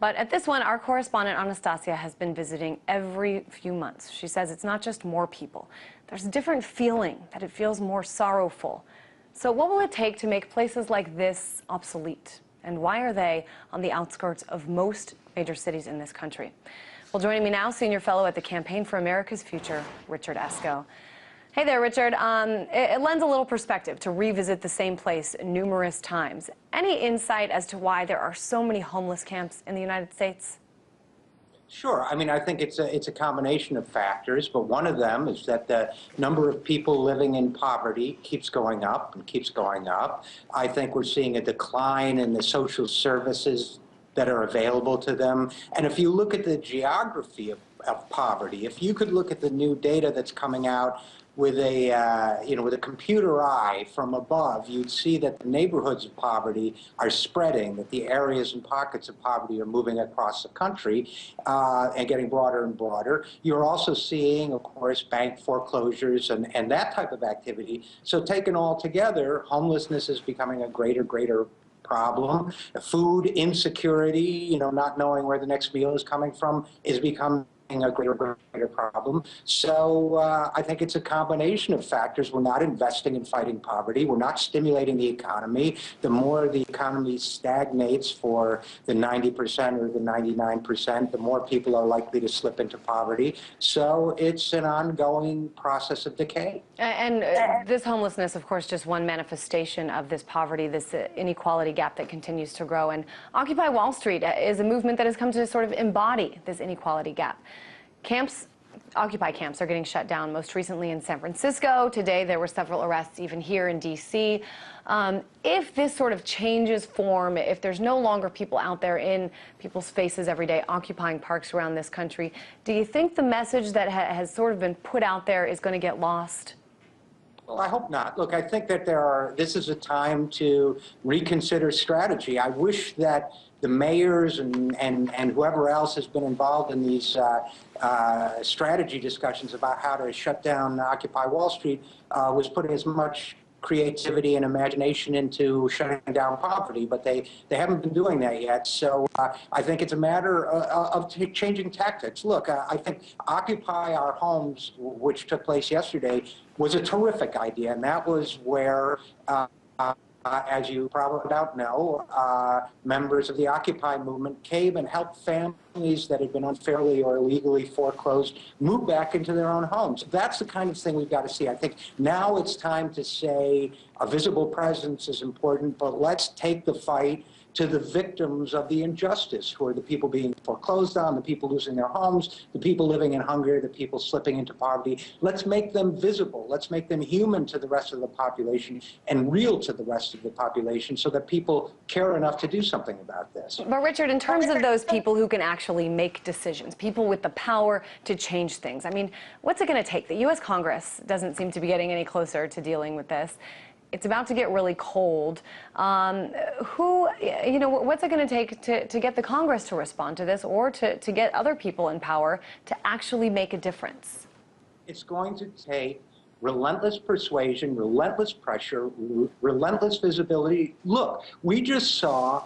But at this one, our correspondent Anastasia has been visiting every few months. She says it's not just more people. There's a different feeling, that it feels more sorrowful. So what will it take to make places like this obsolete? And why are they on the outskirts of most major cities in this country? Well, joining me now, senior fellow at the Campaign for America's Future, Richard Eskow. Hey there, Richard. It lends a little perspective to revisit the same place numerous times. Any insight as to why there are so many homeless camps in the United States? Sure. I mean, I think it's a combination of factors, but one of them is that the number of people living in poverty keeps going up and keeps going up. I think we're seeing a decline in the social services that are available to them. And if you look at the geography of poverty, if you could look at the new data that's coming out with a computer eye from above, you'd see that the neighborhoods of poverty are spreading, that the areas and pockets of poverty are moving across the country and getting broader and broader. You're also seeing, of course, bank foreclosures and that type of activity. So taken all together, homelessness is becoming a greater problem. Food insecurity, not knowing where the next meal is coming from, is becoming a greater problem. So I think it's a combination of factors. We're not investing in fighting poverty. We're not stimulating the economy. The more the economy stagnates for the 90% or the 99%, the more people are likely to slip into poverty. So it's an ongoing process of decay. And this homelessness, of course, just one manifestation of this poverty, this inequality gap that continues to grow. And Occupy Wall Street is a movement that has come to sort of embody this inequality gap. Occupy camps are getting shut down, most recently in San Francisco. Today there were several arrests even here in D.C. If this sort of changes form, if there's no longer people out there in people's faces every day occupying parks around this country, do you think the message that has sort of been put out there is going to get lost? Well, I hope not. Look, I think that this is a time to reconsider strategy. I wish that the mayors and whoever else has been involved in these strategy discussions about how to shut down Occupy Wall Street was putting as much creativity and imagination into shutting down poverty, but they haven't been doing that yet. So I think it's a matter of changing tactics. Look, I think Occupy Our Homes, which took place yesterday, was a terrific idea, and that was where as you probably don't know, members of the Occupy movement came and helped families that had been unfairly or illegally foreclosed move back into their own homes. That's the kind of thing we've got to see. I think now it's time to say a visible presence is important, but let's take the fight to the victims of the injustice, who are the people being foreclosed on, the people losing their homes, the people living in hunger, the people slipping into poverty. Let's make them visible. Let's make them human to the rest of the population and real to the rest of the population so that people care enough to do something about this. But Richard, in terms of those people who can actually make decisions, people with the power to change things, I mean, what's it going to take? The U.S. Congress doesn't seem to be getting any closer to dealing with this. It's about to get really cold. What's it going to take to get the Congress to respond to this, or to get other people in power to actually make a difference? It's going to take relentless persuasion, relentless pressure, relentless visibility. Look, we just saw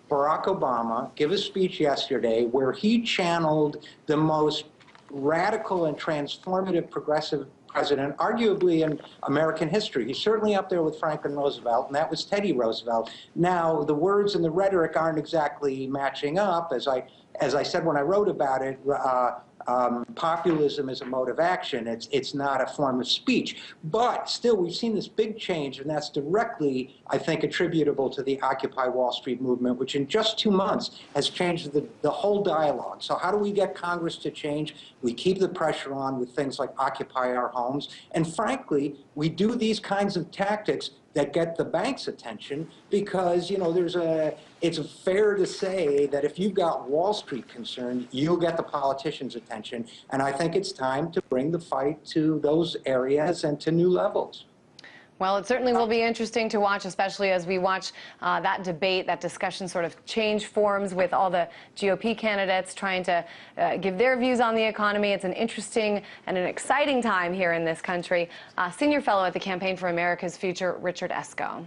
Barack Obama give a speech yesterday where he channeled the most radical and transformative progressive president, arguably in American history. He's certainly up there with Franklin Roosevelt, and that was Teddy Roosevelt. Now, the words and the rhetoric aren't exactly matching up. As I said when I wrote about it, populism is a mode of action. It's not a form of speech. But still, we've seen this big change, and that's directly, I think, attributable to the Occupy Wall Street movement, which in just 2 months has changed the whole dialogue. So how do we get Congress to change? We keep the pressure on with things like Occupy Our Homes. And frankly, we do these kinds of tactics that get the bank's attention because, it's fair to say that if you've got Wall Street concerned, you'll get the politicians' attention. And I think it's time to bring the fight to those areas and to new levels. Well, it certainly will be interesting to watch, especially as we watch that debate, that discussion sort of change forms with all the GOP candidates trying to give their views on the economy. It's an interesting and an exciting time here in this country. Senior fellow at the Campaign for America's Future, Richard Eskow.